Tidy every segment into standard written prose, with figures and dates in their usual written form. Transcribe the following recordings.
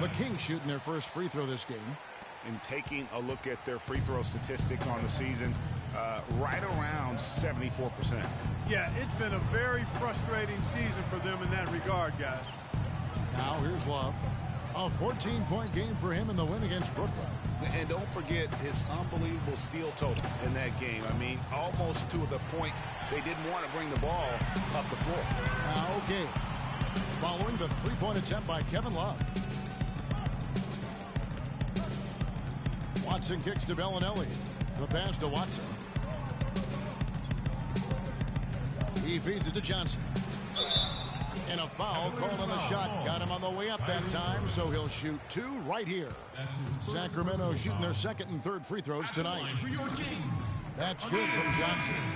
The Kings shooting their first free throw this game. And taking a look at their free throw statistics on the season, right around 74%. Yeah, it's been a very frustrating season for them in that regard, guys. Now here's Love. A 14-point game for him in the win against Brooklyn. And don't forget his unbelievable steal total in that game. I mean, almost to the point they didn't want to bring the ball up the floor. Now, okay. Following the three-point attempt by Kevin Love. Watson kicks to Bellinelli. The pass to Watson. He feeds it to Johnson. And a foul called on the shot. Got him on the way up that time, so he'll shoot two right here. Sacramento shooting their second and third free throws tonight. That's good from Johnson.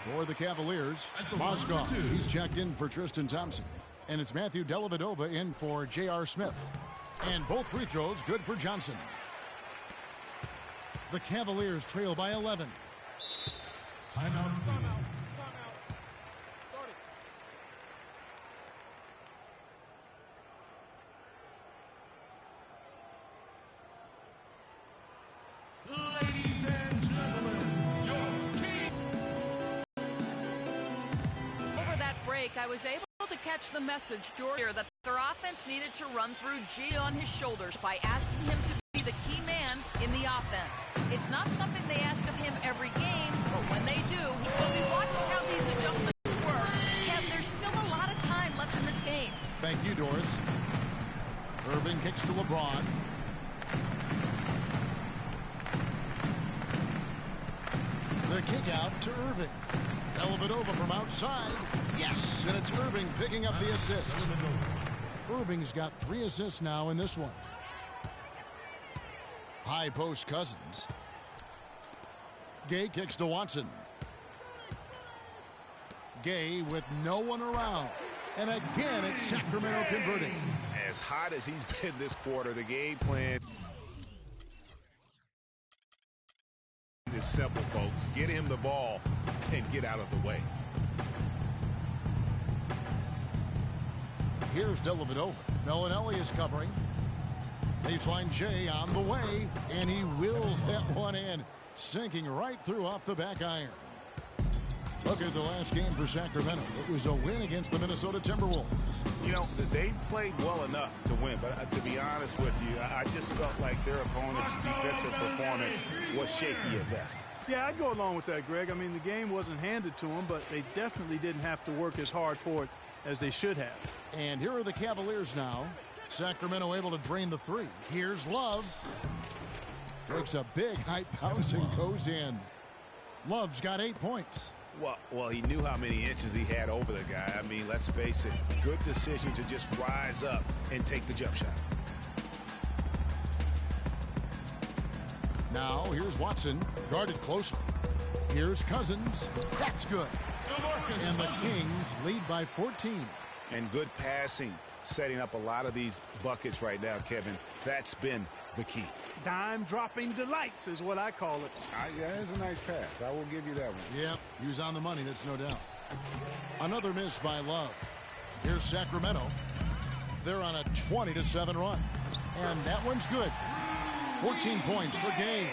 For the Cavaliers, Moskov, he's checked in for Tristan Thompson. And it's Matthew Dellavedova in for J.R. Smith. And both free throws good for Johnson. The Cavaliers trail by 11. Timeout. Ladies and gentlemen, your king. Over that break, I was able to catch the message, George, that their offense needed to run through G on his shoulders by asking him to be the key man in the offense. It's not something they ask of him every game, but when they do, he will be watching how these adjustments work. Kev, there's still a lot of time left in this game. Thank you, Doris. Irving kicks to LeBron. The kick out to Irving. Dellavedova from outside. Yes, and it's Irving picking up the assist. Irving's got 3 assists now in this one. High post Cousins. Gay kicks to Watson. Gay with no one around. And again, it's Sacramento converting. As hot as he's been this quarter, the game plan is simple, folks. Get him the ball and get out of the way. Here's Dellavedova. Bellinelli is covering. Baseline J on the way, and he wills that one in, sinking right through off the back iron. Look at the last game for Sacramento. It was a win against the Minnesota Timberwolves. You know, they played well enough to win, but to be honest with you, I just felt like their opponent's defensive performance was shaky at best. Yeah, I'd go along with that, Greg. I mean, the game wasn't handed to them, but they definitely didn't have to work as hard for it as they should have. And here are the Cavaliers now. Sacramento able to drain the three. Here's Love. Takes a big high bounce and goes in. Love's got 8 points. Well, he knew how many inches he had over the guy. I mean, let's face it, good decision to just rise up and take the jump shot. Now, here's Watson, guarded closely. Here's Cousins. That's good. And the Kings lead by 14. And good passing, setting up a lot of these buckets right now, Kevin. That's been the key. Dime-dropping delights is what I call it. Yeah, that's a nice pass. I will give you that one. Yep, he was on the money, that's no doubt. Another miss by Love. Here's Sacramento. They're on a 20-7 run. And that one's good. 14 points for Gay.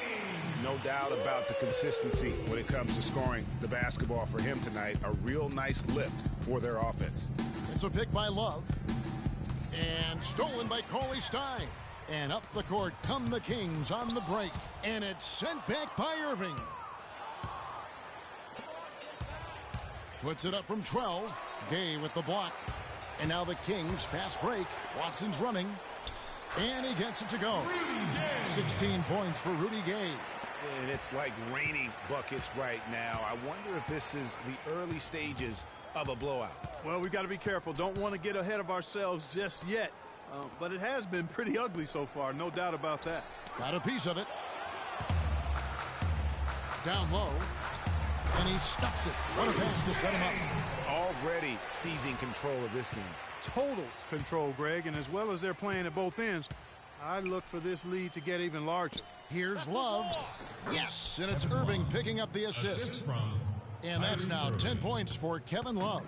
No doubt about the consistency when it comes to scoring the basketball for him tonight. A real nice lift for their offense. It's a pick by Love. And stolen by Cauley Stein. And up the court come the Kings on the break. And it's sent back by Irving. Puts it up from 12. Gay with the block. And now the Kings fast break. Watson's running. And he gets it to go. 16 points for Rudy Gay. And it's like raining buckets right now. I wonder if this is the early stages of a blowout. Well, we've got to be careful. Don't want to get ahead of ourselves just yet. But it has been pretty ugly so far, no doubt about that. Got a piece of it. Down low. And he stuffs it. What a pass to set him up. Already seizing control of this game. Total control, Greg. And as well as they're playing at both ends, I look for this lead to get even larger. Here's Love. Yes, and it's Irving picking up the assist. And that's now 10 points for Kevin Love.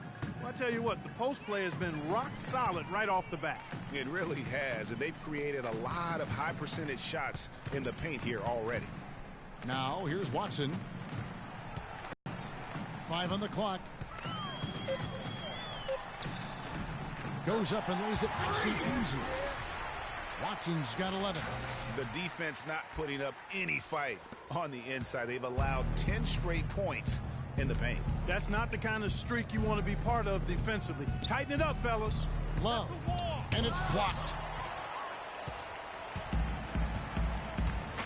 Well, I tell you what, the post play has been rock solid right off the bat. It really has, and they've created a lot of high percentage shots in the paint here already. Now, here's Watson. 5 on the clock. Goes up and lays it nice and easy. Watson's got 11. The defense not putting up any fight on the inside. They've allowed 10 straight points in the paint. That's not the kind of streak you want to be part of defensively. Tighten it up, fellas. Love. And it's blocked.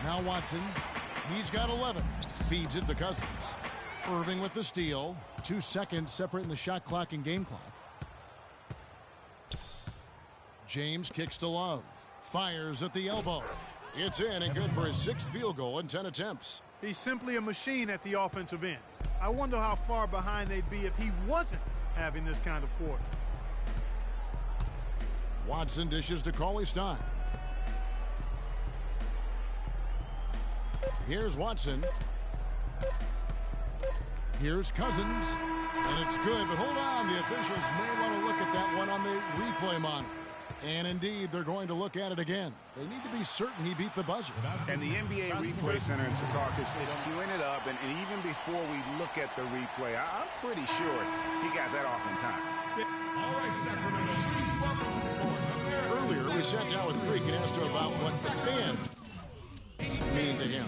Now Watson. He's got 11. Feeds it to Cousins. Irving with the steal. 2 seconds separating the shot clock and game clock. James kicks to Love. Fires at the elbow. It's in and good for his 6th field goal in 10 attempts. He's simply a machine at the offensive end. I wonder how far behind they'd be if he wasn't having this kind of quarter. Watson dishes to Cauley-Stein. Here's Watson. Here's Cousins. And it's good, but hold on. The officials may want to look at that one on the replay monitor. And indeed, they're going to look at it again. They need to be certain he beat the buzzer. And the NBA Replay Center in Secaucus is queuing it up. And even before we look at the replay, I'm pretty sure he got that off in time. All right, Sacramento, please welcome to the court. Earlier, we sat down with Freak and asked him about what the fans mean to him.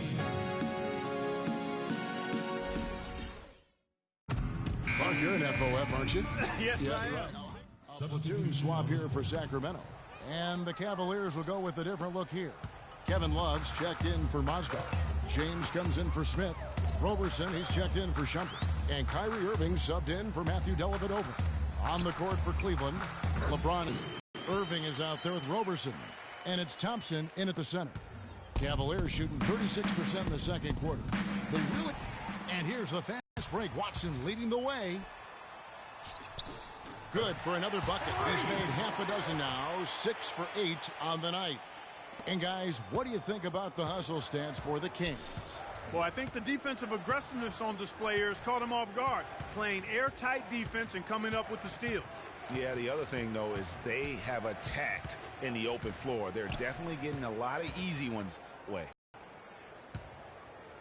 Mark, you're an FOF, aren't you? Yes, I am. Right. Substitute swap here for Sacramento. And the Cavaliers will go with a different look here. Kevin Love's checked in for Mozgov. James comes in for Smith. Roberson, he's checked in for Shumpert. And Kyrie Irving subbed in for Matthew Dellavedova. On the court for Cleveland, LeBron. Irving is out there with Roberson. And it's Thompson in at the center. Cavaliers shooting 36% in the second quarter. They really... And here's the fast break. Watson leading the way. Good for another bucket. He's made half a dozen now, 6 for 8 on the night. And guys, what do you think about the hustle stance for the Kings? Well, I think the defensive aggressiveness on display here has caught him off guard, playing airtight defense and coming up with the steals. Yeah, the other thing, though, is they have attacked in the open floor. They're definitely getting a lot of easy ones away.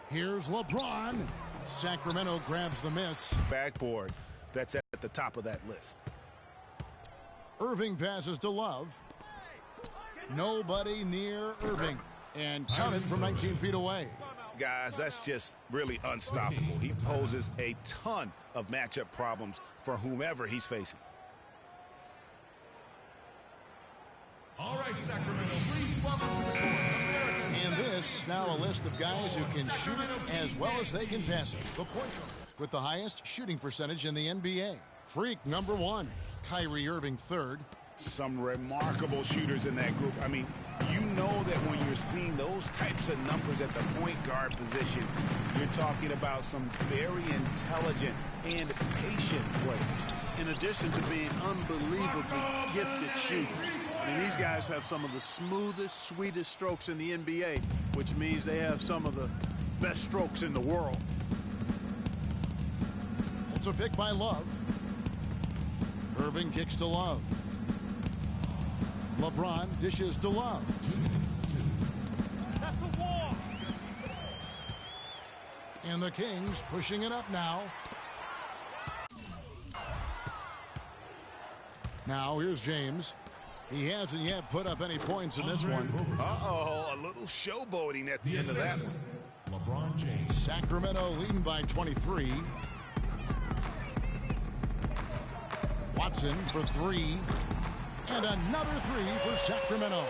Here's LeBron. Sacramento grabs the miss. Backboard, that's at the top of that list. Irving passes to Love. Nobody near Irving. And counted from 19 feet away. Guys, that's just really unstoppable. He poses a ton of matchup problems for whomever he's facing. All right, Sacramento, please welcome to the court. And this, now a list of guys who can shoot as well as they can pass it. The point guard with the highest shooting percentage in the NBA. Freak number 1. Kyrie Irving third. Some remarkable shooters in that group. I mean, you know that when you're seeing those types of numbers at the point guard position, you're talking about some very intelligent and patient players. In addition to being unbelievably gifted shooters. I mean, these guys have some of the smoothest, sweetest strokes in the NBA, which means they have some of the best strokes in the world. It's a pick by Love. Irving kicks to Love. LeBron dishes to Love. That's a wall. And the Kings pushing it up now. Now here's James. He hasn't yet put up any points in this one. Uh-oh, a little showboating at the end of that one. LeBron James. Sacramento leading by 23. Watson for 3. And another 3 for Sacramento.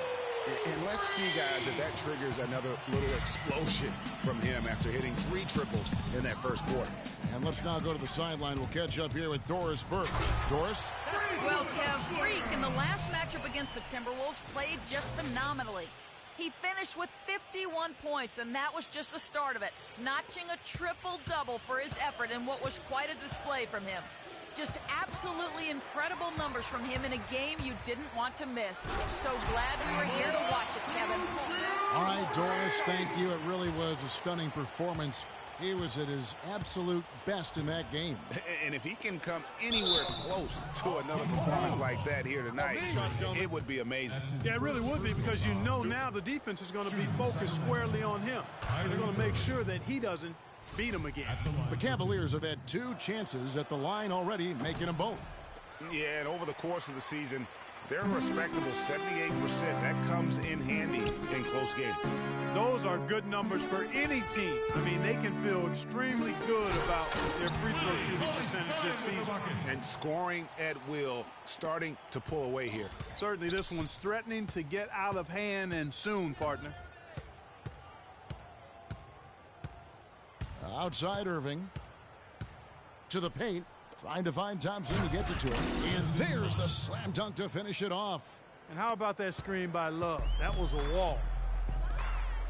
And let's see, guys, if that triggers another little explosion from him after hitting 3 triples in that first quarter. And let's now go to the sideline. We'll catch up here with Doris Burke. Doris? Well, Kev, Freak in the last matchup against the Timberwolves played just phenomenally. He finished with 51 points, and that was just the start of it, notching a triple-double for his effort in what was quite a display from him. Just absolutely incredible numbers from him in a game you didn't want to miss. So glad we were here to watch it, Kevin. All right, Doris, thank you. It really was a stunning performance. He was at his absolute best in that game. And if he can come anywhere close to another performance like that here tonight, it would be amazing. Yeah, it really would be, because you know now the defense is going to be focused squarely on him. They're going to make sure that he doesn't beat him again. The Cavaliers have had 2 chances at the line already, making them both. Yeah, and over the course of the season, they're a respectable 78%. That comes in handy in close games. Those are good numbers for any team. I mean, they can feel extremely good about their free throw shooting percentage this season. And scoring at will, starting to pull away here. Certainly this one's threatening to get out of hand, and soon, partner. Outside Irving. To the paint. Trying to find Thompson. He gets it to him. And there's the slam dunk to finish it off. And how about that screen by Love? That was a wall.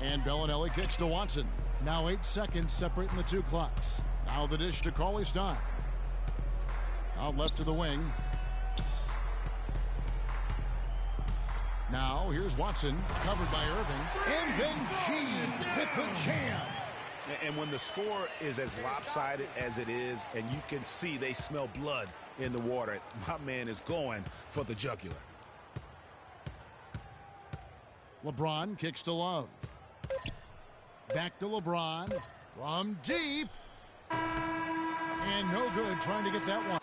And Bellinelli kicks to Watson. Now 8 seconds separating the 2 clocks. Now the dish to Cauley-Stein. Out left to the wing. Now here's Watson, covered by Irving. And then G with the jam. And when the score is as lopsided as it is, and you can see they smell blood in the water, my man is going for the jugular. LeBron kicks to Love. Back to LeBron from deep. And no good, trying to get that one.